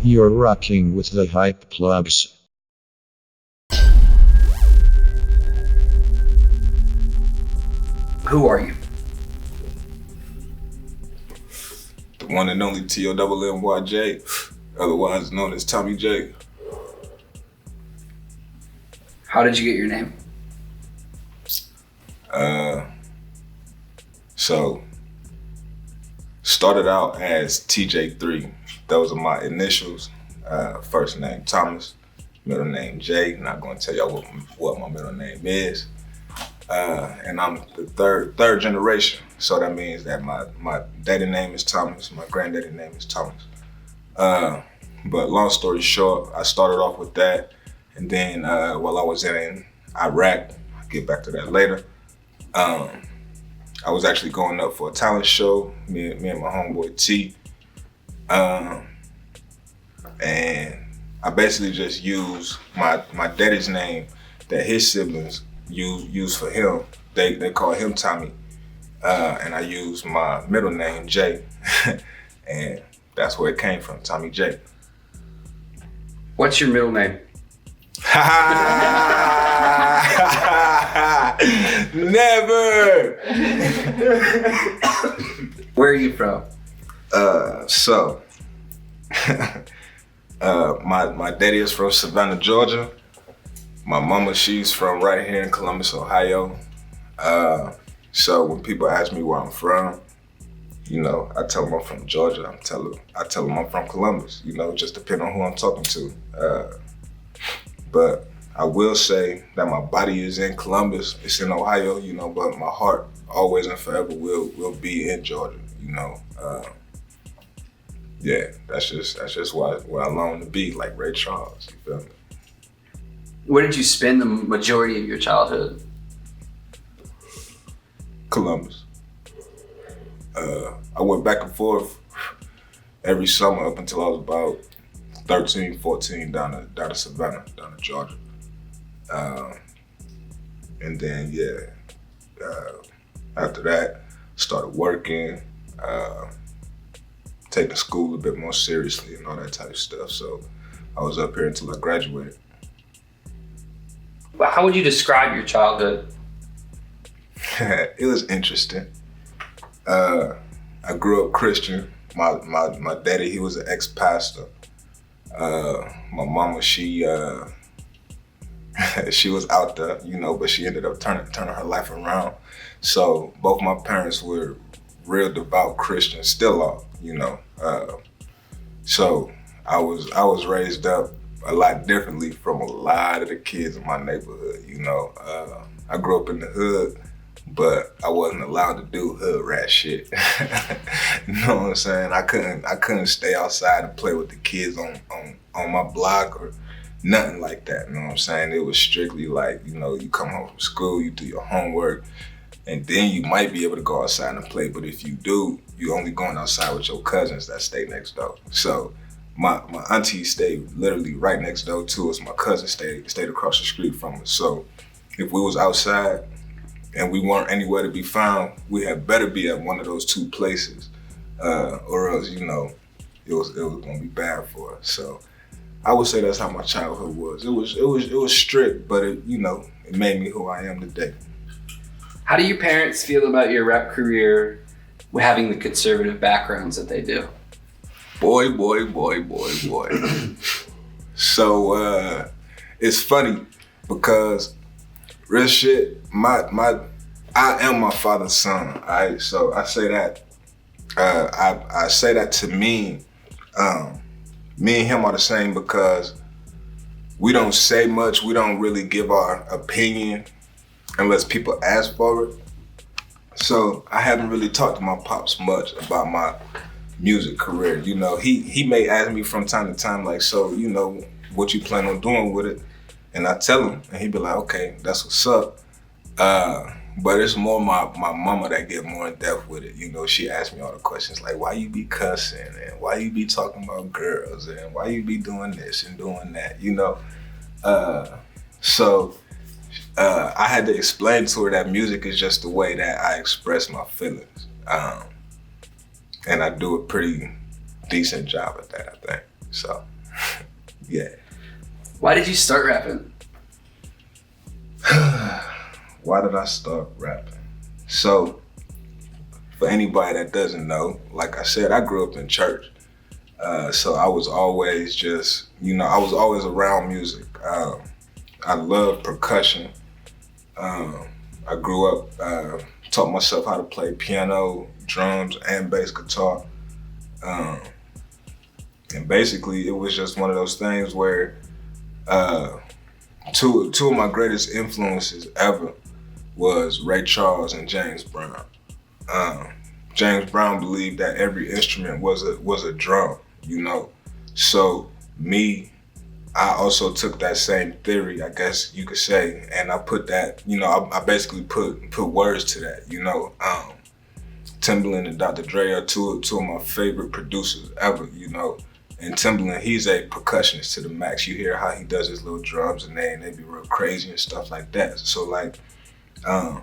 You're rocking with the hype plugs. Who are you? The one and only T-O-double-M-Y-J, otherwise known as Tommy J. How did you get your name? So, started out as TJ3. Those are my initials. First name Thomas, middle name J. Not going to tell y'all what my middle name is. And I'm the third generation. So that means that my daddy name is Thomas, my granddaddy name is Thomas. But long story short, I started off with that. And then while I was in Iraq, I'll get back to that later. I was actually going up for a talent show, me and my homeboy T. And I basically just used my daddy's name that his siblings use for him. They call him Tommy. And I used my middle name, J. And that's where it came from, Tommy J. What's your middle name? Never! Where are you from? My daddy is from Savannah, Georgia. My mama, she's from right here in Columbus, Ohio. So when people ask me where I'm from, you know, I tell them I'm from Georgia. I tell them I'm from Columbus. You know, just depending on who I'm talking to. But I will say that my body is in Columbus. It's in Ohio, you know, but my heart always and forever will be in Georgia. You know. Yeah, that's just where I long to be, like Ray Charles. You feel me? Where did you spend the majority of your childhood? Columbus. I went back and forth every summer up until I was about 13, 14 down to Savannah, down to Georgia. And then, after that, started working, taking school a bit more seriously and all that type of stuff. So I was up here until I graduated. Well, how would you describe your childhood? It was interesting. I grew up Christian. My daddy, he was an ex-pastor. My mama, she was out there, you know, but she ended up turning her life around. So both my parents were real devout Christians, still are, you know. So I was raised up a lot differently from a lot of the kids in my neighborhood, you know. I grew up in the hood, but I wasn't allowed to do hood rat shit. You know what I'm saying? I couldn't stay outside and play with the kids on my block or nothing like that. You know what I'm saying? It was strictly like, you know, you come home from school, you do your homework, and then you might be able to go outside and play. But if you do, you only going outside with your cousins that stay next door. So my auntie stayed literally right next door to us. My cousin stayed across the street from us. So if we was outside and we weren't anywhere to be found, we had better be at one of those two places, or else, you know, it was gonna be bad for us. So I would say that's how my childhood was. It was strict, but it made me who I am today. How do your parents feel about your rap career having the conservative backgrounds that they do? Boy. So it's funny because real shit, I am my father's son. All right, so I say that. I say that to mean me and him are the same because we don't say much. We don't really give our opinion unless people ask for it. So I haven't really talked to my pops much about my music career. You know, he may ask me from time to time, like, so, you know, what you plan on doing with it? And I tell him, and he'd be like, okay, that's what's up. But it's more my mama that get more in depth with it. You know, she asks me all the questions like, why you be cussing and why you be talking about girls and why you be doing this and doing that, you know? So I had to explain to her that music is just the way that I express my feelings. And I do a pretty decent job at that, I think. So, yeah. Why did you start rapping? Why did I start rapping? So, for anybody that doesn't know, like I said, I grew up in church. So I was always just, I was always around music. I love percussion. I grew up, taught myself how to play piano, drums, and bass guitar. And basically, it was just one of those things where two of my greatest influences ever was Ray Charles and James Brown. James Brown believed that every instrument was a drum, So I also took that same theory, I guess you could say, and I put that, I basically put words to that, Timbaland and Dr. Dre are two of my favorite producers ever, And Timbaland, he's a percussionist to the max. You hear how he does his little drums and they be real crazy and stuff like that. So I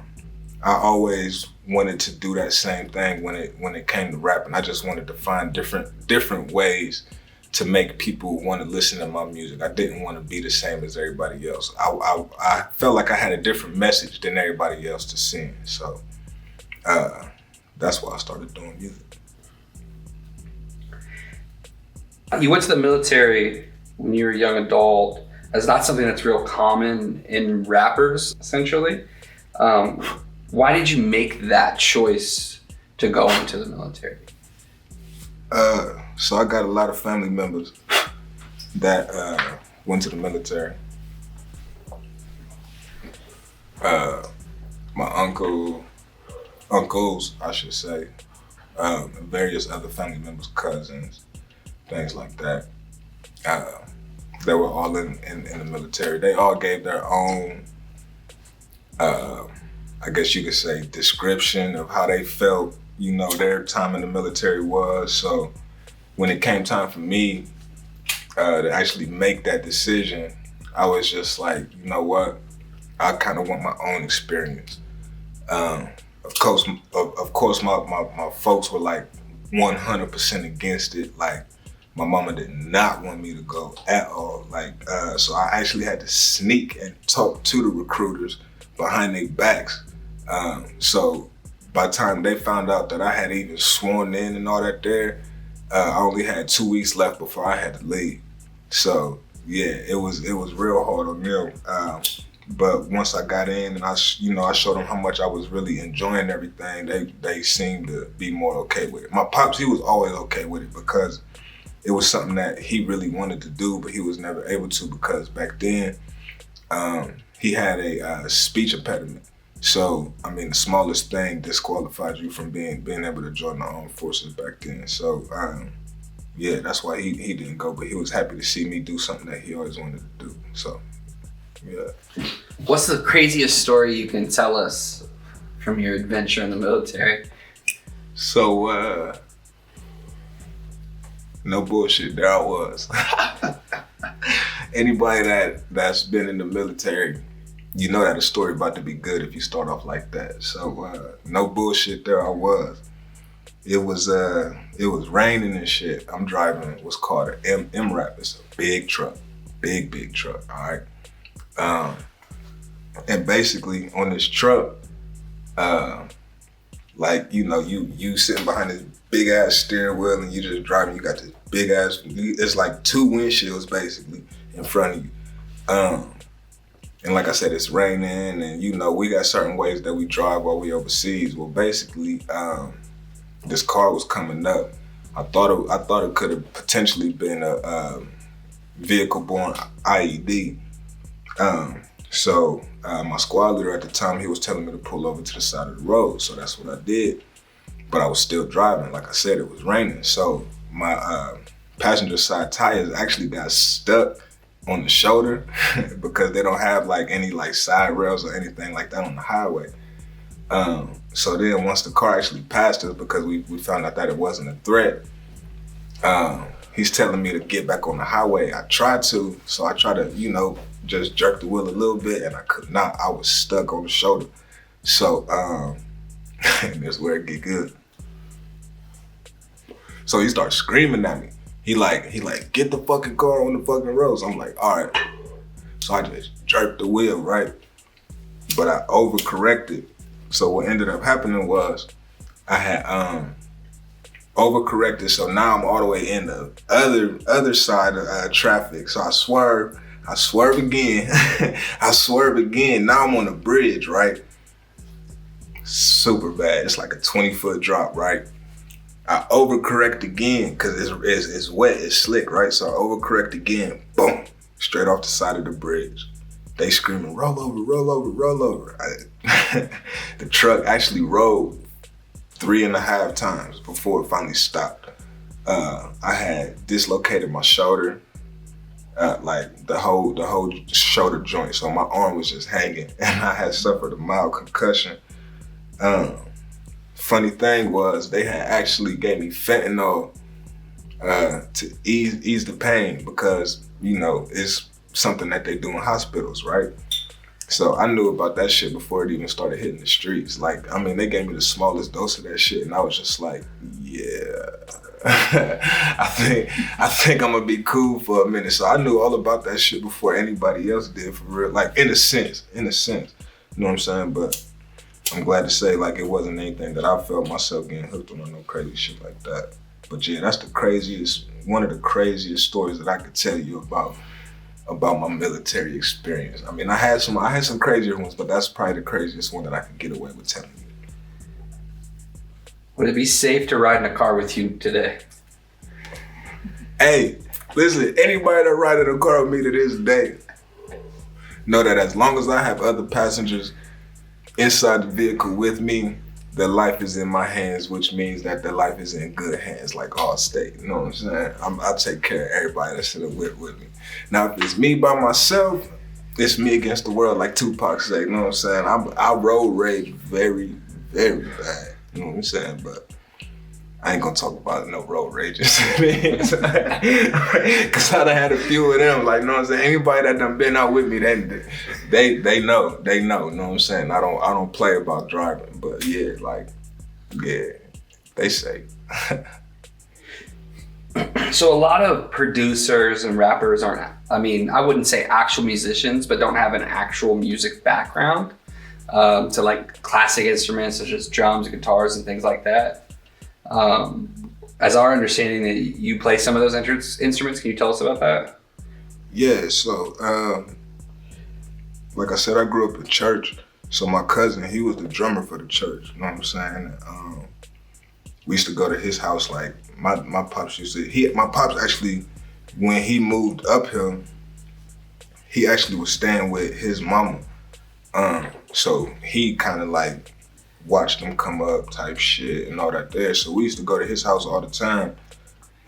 always wanted to do that same thing when it came to rapping. I just wanted to find different ways to make people want to listen to my music. I didn't want to be the same as everybody else. I felt like I had a different message than everybody else to sing. So that's why I started doing music. You went to the military when you were a young adult. That's not something that's real common in rappers, essentially. Why did you make that choice to go into the military? So I got a lot of family members that went to the military. My uncles, I should say, and various other family members, cousins, things like that. They were all in the military. They all gave their own, I guess you could say, description of how they felt, their time in the military was. So when it came time for me to actually make that decision, I was just like, you know what? I kind of want my own experience. Of course, my folks were like 100% against it. Like, my mama did not want me to go at all. So I actually had to sneak and talk to the recruiters behind their backs. So by the time they found out that I had even sworn in and all that there, I only had 2 weeks left before I had to leave. So yeah, it was real hard on them. But once I got in and I showed them how much I was really enjoying everything, they seemed to be more okay with it. My pops, he was always okay with it because it was something that he really wanted to do, but he was never able to because back then he had a speech impediment. So, the smallest thing disqualified you from being able to join the armed forces back then. So, yeah, that's why he didn't go, but he was happy to see me do something that he always wanted to do. So, yeah. What's the craziest story you can tell us from your adventure in the military? So, no bullshit, there I was. Anybody that's been in the military, you know that a story about to be good if you start off like that. So no bullshit, there I was. It was raining and shit. I'm driving what's called an MRAP. It's a big truck, big truck. All right. And basically on this truck, you sitting behind this big ass steering wheel and you just driving. You got this big ass. It's like 2 windshields basically in front of you. And like I said, it's raining, and we got certain ways that we drive while we overseas. Well, basically, this car was coming up. I thought it could have potentially been a vehicle-borne IED. So my squad leader at the time, he was telling me to pull over to the side of the road. So that's what I did. But I was still driving. Like I said, it was raining. So my passenger side tires actually got stuck on the shoulder because they don't have any side rails or anything like that on the highway. So then once the car actually passed us, because we found out that it wasn't a threat, he's telling me to get back on the highway. I tried to, just jerk the wheel a little bit, and I could not. I was stuck on the shoulder. So and that's where it get good. So he starts screaming at me. He like, get the fucking car on the fucking roads. I'm like, all right. So I just jerked the wheel, right? But I overcorrected. So what ended up happening was I had overcorrected. So now I'm all the way in the other side of traffic. So I swerve again. I swerve again. Now I'm on the bridge, right? Super bad. It's like a 20-foot drop, right? I overcorrect again because it's wet, it's slick, right? So I overcorrect again, boom, straight off the side of the bridge. They screaming, roll over, roll over, roll over. The truck actually rolled 3.5 times before it finally stopped. I had dislocated my shoulder, like the whole shoulder joint. So my arm was just hanging and I had suffered a mild concussion. Funny thing was they had actually gave me fentanyl to ease the pain because, you know, it's something that they do in hospitals, right? So I knew about that shit before it even started hitting the streets. Like, I mean, they gave me the smallest dose of that shit and I was just like, yeah, I think I'm gonna be cool for a minute. So I knew all about that shit before anybody else did, for real. Like, in a sense, you know what I'm saying? But I'm glad to say, like, it wasn't anything that I felt myself getting hooked on or no crazy shit like that. But yeah, that's one of the craziest stories that I could tell you about my military experience. I mean, I had some crazier ones, but that's probably the craziest one that I could get away with telling you. Would it be safe to ride in a car with you today? Hey, listen, anybody that ride in a car with me to this day, know that as long as I have other passengers inside the vehicle with me, their life is in my hands, which means that their life is in good hands, like Allstate. You know what I'm saying? I take care of everybody that's in the whip with me. Now, if it's me by myself, it's me against the world, like Tupac said. You know what I'm saying? I road rage very, very bad. You know what I'm saying? But I ain't gonna talk about no road rages. Cause I done had a few of them. Like, you know what I'm saying? Anybody that done been out with me, they know, you know what I'm saying? I don't play about driving, but yeah, they say. So a lot of producers and rappers aren't, I mean, I wouldn't say actual musicians, but don't have an actual music background to like classic instruments such as drums, guitars, and things like that. As our understanding that you play some of those instruments, can you tell us about that? Yeah, so like I said, I grew up in church. So my cousin, he was the drummer for the church. You know what I'm saying? We used to go to his house. Like my pops my pops actually, when he moved up here, he actually was staying with his mama. So he kind of like watched them come up type shit and all that there. So we used to go to his house all the time,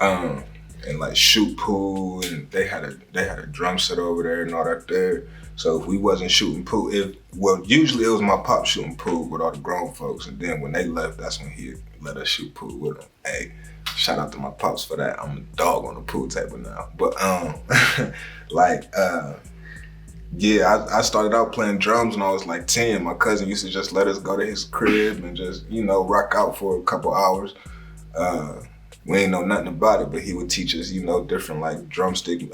and like shoot pool, and they had a drum set over there and all that there. So if we wasn't shooting pool, usually it was my pop shooting pool with all the grown folks, and then when they left, that's when he let us shoot pool with them. Hey, shout out to my pops for that. I'm a dog on the pool table now. But yeah, I started out playing drums when I was like 10. My cousin used to just let us go to his crib and just, you know, rock out for a couple hours. We ain't know nothing about it, but he would teach us, you know, different like drumstick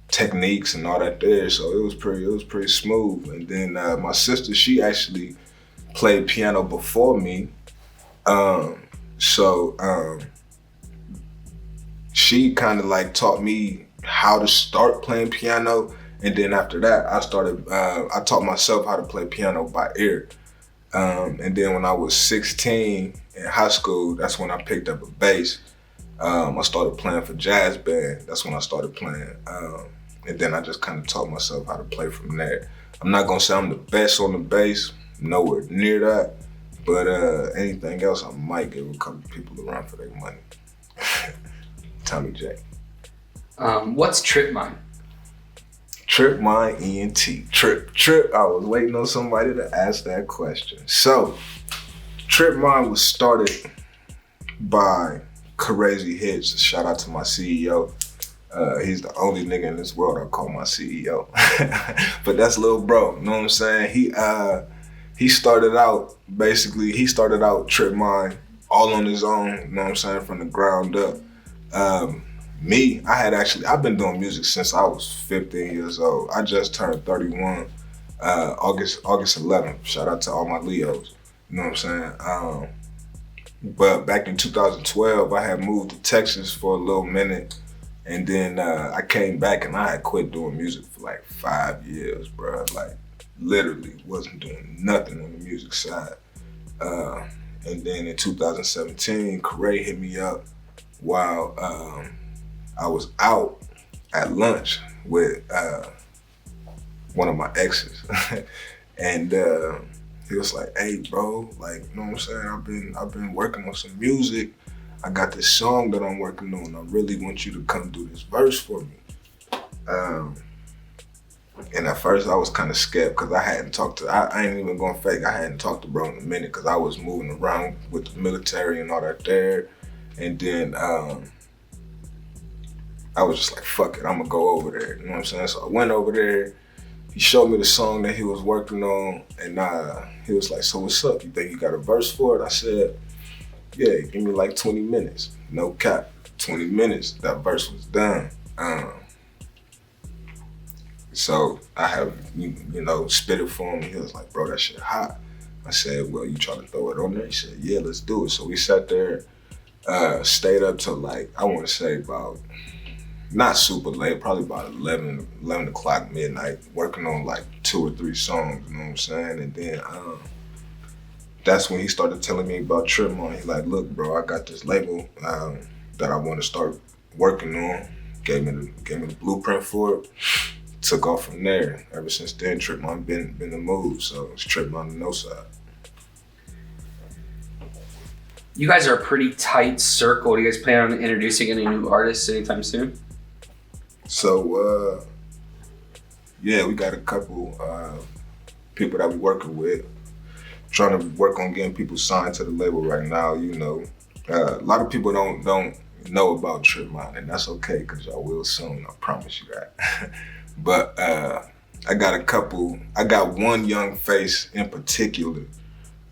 techniques and all that there. So it was pretty smooth. And then my sister, she actually played piano before me. She kind of like taught me how to start playing piano. And then after that, I taught myself how to play piano by ear. And then when I was 16 in high school, that's when I picked up a bass. I started playing for jazz band. That's when I started playing. And then I just kind of taught myself how to play from there. I'm not gonna say I'm the best on the bass, nowhere near that. But anything else, I might give a couple people a run for their money. Tommy J. What's Trip Mind? Trip Mind ENT. Trip. I was waiting on somebody to ask that question. So, Trip Mind was started by Crazy Hits. Shout out to my CEO. He's the only nigga in this world I call my CEO. But that's little bro, you know what I'm saying? He started out Trip Mind all on his own, you know what I'm saying, from the ground up. I've been doing music since I was 15 years old. I just turned 31, August 11th. Shout out to all my Leos. You know what I'm saying? But back in 2012, I had moved to Texas for a little minute. And then I came back and I had quit doing music for like 5 years, bro. Like literally wasn't doing nothing on the music side. And then in 2017, Corey hit me up while I was out at lunch with one of my exes. And he was like, hey bro, like, you know what I'm saying? I've been working on some music. I got this song that I'm working on. I really want you to come do this verse for me. And at first I was kind of scared because I hadn't talked to, I ain't even gonna fake, I hadn't talked to bro in a minute because I was moving around with the military and all that there. And then I was just like, fuck it, I'm gonna go over there. You know what I'm saying? So I went over there. He showed me the song that he was working on, and he was like, so what's up? You think you got a verse for it? I said, yeah, give me like 20 minutes. No cap, 20 minutes, that verse was done. So I have, spit it for him. He was like, bro, that shit hot. I said, well, you trying to throw it on there? He said, yeah, let's do it. So we sat there, stayed up till like, I want to say about, not super late, probably about 11 o'clock midnight, working on like 2 or 3 songs, you know what I'm saying? And then that's when he started telling me about Tripmont. He like, look, bro, I got this label that I want to start working on. Gave me the blueprint for it. Took off from there. Ever since then, Tripmont been the move. So it's Tripmont on the no side. You guys are a pretty tight circle. Do you guys plan on introducing any new artists anytime soon? So yeah, we got a couple people that we working with. Trying to work on getting people signed to the label right now. A lot of people don't know about Tripmont, and that's okay because y'all will soon. I promise you that. But I got one young face in particular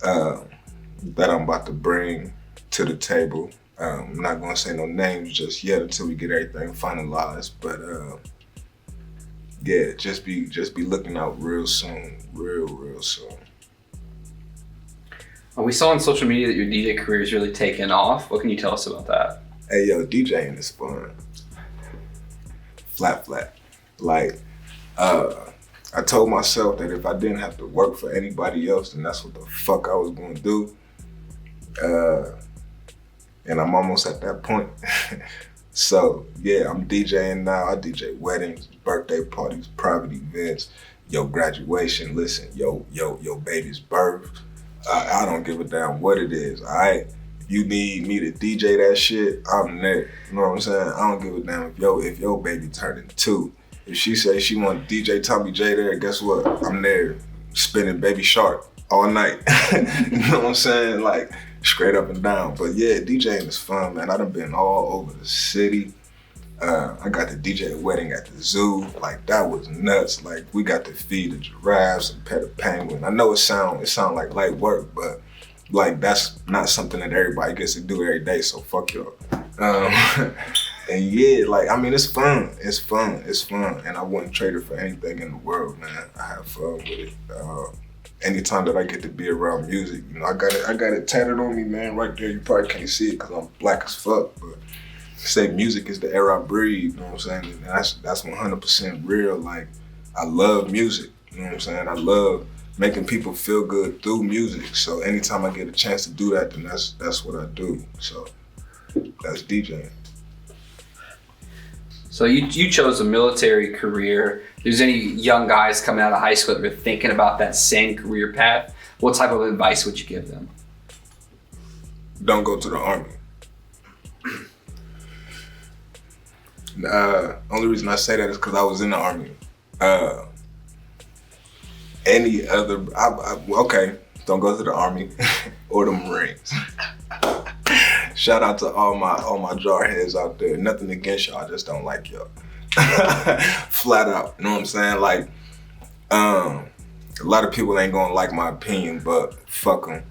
that I'm about to bring to the table. I'm not gonna say no names just yet until we get everything finalized. But yeah, just be looking out real soon, real soon. We saw on social media that your DJ career is really taken off. What can you tell us about that? Hey yo, DJing is fun. Flat. Like, I told myself that if I didn't have to work for anybody else, then that's what the fuck I was gonna do. And I'm almost at that point. So yeah, I'm DJing now. I DJ weddings, birthday parties, private events, your graduation, listen, your baby's birth. I don't give a damn what it is, all right? If you need me to DJ that shit, I'm there. You know what I'm saying? I don't give a damn if your baby turning 2. If she says she want DJ Tommy J there, guess what? I'm there spinning Baby Shark all night. You know what I'm saying? Like, straight up and down. But yeah, DJing is fun, man. I done been all over the city. I got to DJ a wedding at the zoo. Like, that was nuts. Like, we got to feed the giraffes and pet a penguin. I know it sound like light work, but like, that's not something that everybody gets to do every day, so fuck y'all. And yeah, like, I mean, it's fun. And I wouldn't trade it for anything in the world, man. I have fun with it. Anytime that I get to be around music, I got it tatted on me, man, right there. You probably can't see it because I'm black as fuck, but say music is the air I breathe, you know what I'm saying? And that's 100% real. Like, I love music, you know what I'm saying? I love making people feel good through music. So anytime I get a chance to do that, then that's what I do. So that's DJing. So you chose a military career. If there's any young guys coming out of high school that are thinking about that same career path, what type of advice would you give them? Don't go to the Army. Only reason I say that is because I was in the Army. Okay, don't go to the Army or the Marines. Shout out to all my jarheads out there. Nothing against y'all, I just don't like y'all. Flat out, you know what I'm saying? Like, a lot of people ain't gonna like my opinion, but fuck them.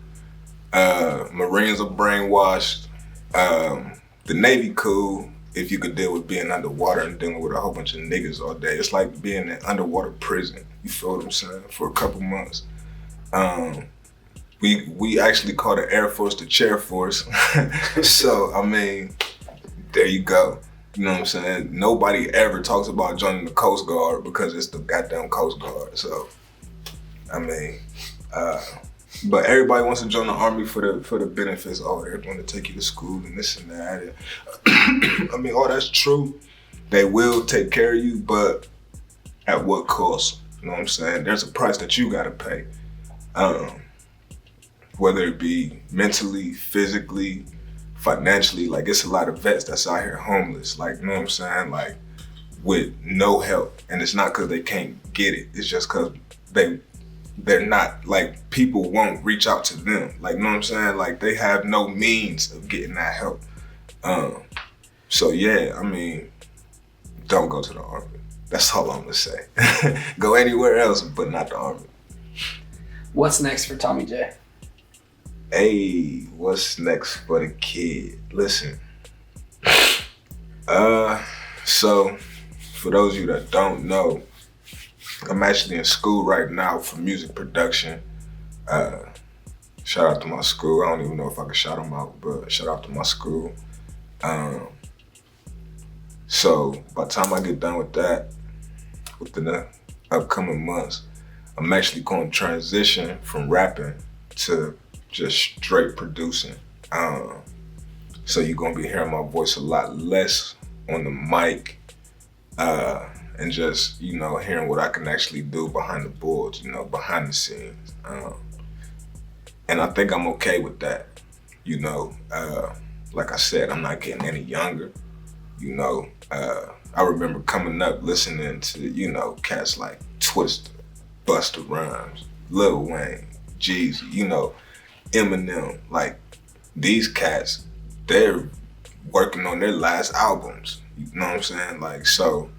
Marines are brainwashed. The Navy cool. if you could deal with being underwater and dealing with a whole bunch of niggas all day. It's like being in underwater prison. You feel what I'm saying? For a couple months. We actually call the Air Force the Chair Force. So, I mean, there you go. You know what I'm saying? Nobody ever talks about joining the Coast Guard because it's the goddamn Coast Guard. So, I mean, but everybody wants to join the Army for the benefits. Oh, they're going to take you to school and this and that. I mean, all that's true. They will take care of you, but at what cost? You know what I'm saying? There's a price that you got to pay. Whether it be mentally, physically, financially, like it's a lot of vets that's out here homeless, like, you know what I'm saying? Like with no help. And it's not because they can't get it. It's just because they're not, like, people won't reach out to them. Like, you know what I'm saying? Like they have no means of getting that help. So yeah, I mean, don't go to the Army. That's all I'm gonna say. Go anywhere else, but not the Army. What's next for Tommy J? Hey, what's next for the kid? Listen. So for those of you that don't know, I'm actually in school right now for music production. Shout out to my school. I don't even know if I can shout them out, but shout out to my school. So by the time I get done with that, within the upcoming months, I'm actually going to transition from rapping to just straight producing. So you're gonna be hearing my voice a lot less on the mic, and just, you know, hearing what I can actually do behind the boards, you know, behind the scenes. And I think I'm okay with that. You know, like I said, I'm not getting any younger. You know, I remember coming up listening to, you know, cats like Twista, Busta Rhymes, Lil Wayne, Jeezy, you know, Eminem. Like, these cats, they're working on their last albums. You know what I'm saying? Like, so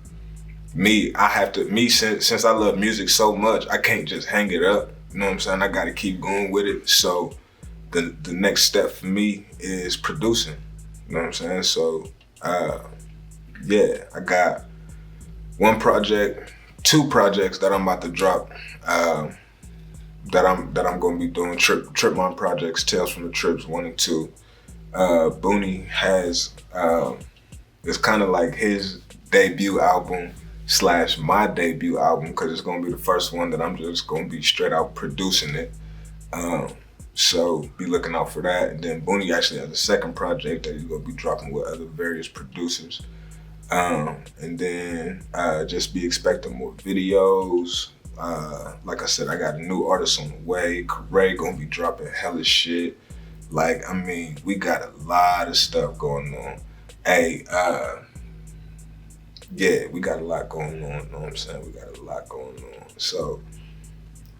since I love music so much, I can't just hang it up. You know what I'm saying? I gotta keep going with it. So the next step for me is producing. You know what I'm saying? So yeah, I got two projects that I'm about to drop. That I'm gonna be doing Tripmont projects, Tales from the Trips 1 and 2. Booney has it's kind of like his debut album / my debut album, because it's gonna be the first one that I'm just gonna be straight out producing it. So be looking out for that. And then Booney actually has a second project that he's gonna be dropping with other various producers. And then just be expecting more videos. Like I said, I got a new artist on the way. Corey gonna be dropping hella shit. Like, I mean, we got a lot of stuff going on. Hey, yeah, we got a lot going on. You know what I'm saying? We got a lot going on. So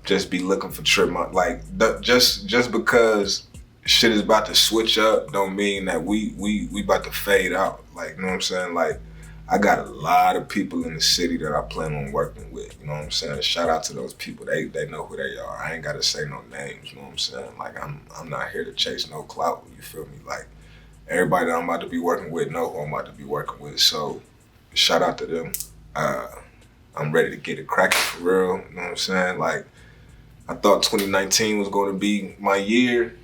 just be looking for Tripmont. Like, just because shit is about to switch up don't mean that we about to fade out. Like, you know what I'm saying? Like, I got a lot of people in the city that I plan on working with. You know what I'm saying? Shout out to those people. They know who they are. I ain't gotta say no names. You know what I'm saying? Like, I'm not here to chase no clout. You feel me? Like, everybody that I'm about to be working with know who I'm about to be working with. So shout out to them. I'm ready to get it cracking for real. You know what I'm saying? Like, I thought 2019 was going to be my year.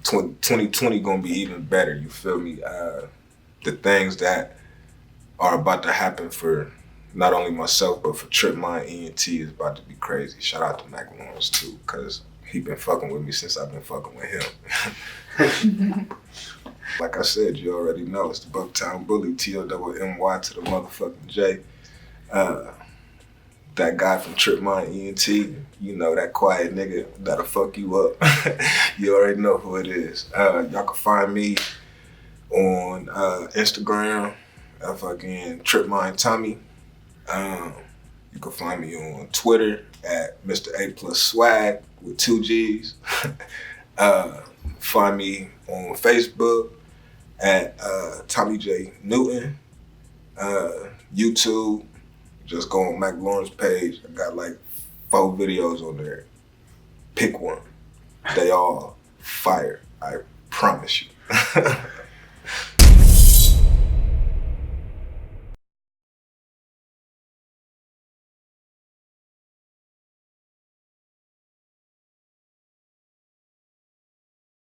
2020 going to be even better. You feel me? The things that are about to happen for not only myself, but for Tripmont ENT is about to be crazy. Shout out to Mac Lawrence too, because he been fucking with me since I've been fucking with him. Like I said, you already know, it's the Bucktown Bully, TOMMY to the motherfucking J. That guy from Tripmont ENT, you know, that quiet nigga that'll fuck you up. You already know who it is. Y'all can find me on Instagram, fucking Tripmont Tommy. You can find me on Twitter at Mr. A+ Swag with 2 G's. Find me on Facebook at Tommy J Newton. YouTube, just go on Mac Lawrence page. I got like 4 videos on there. Pick one. They all fire. I promise you.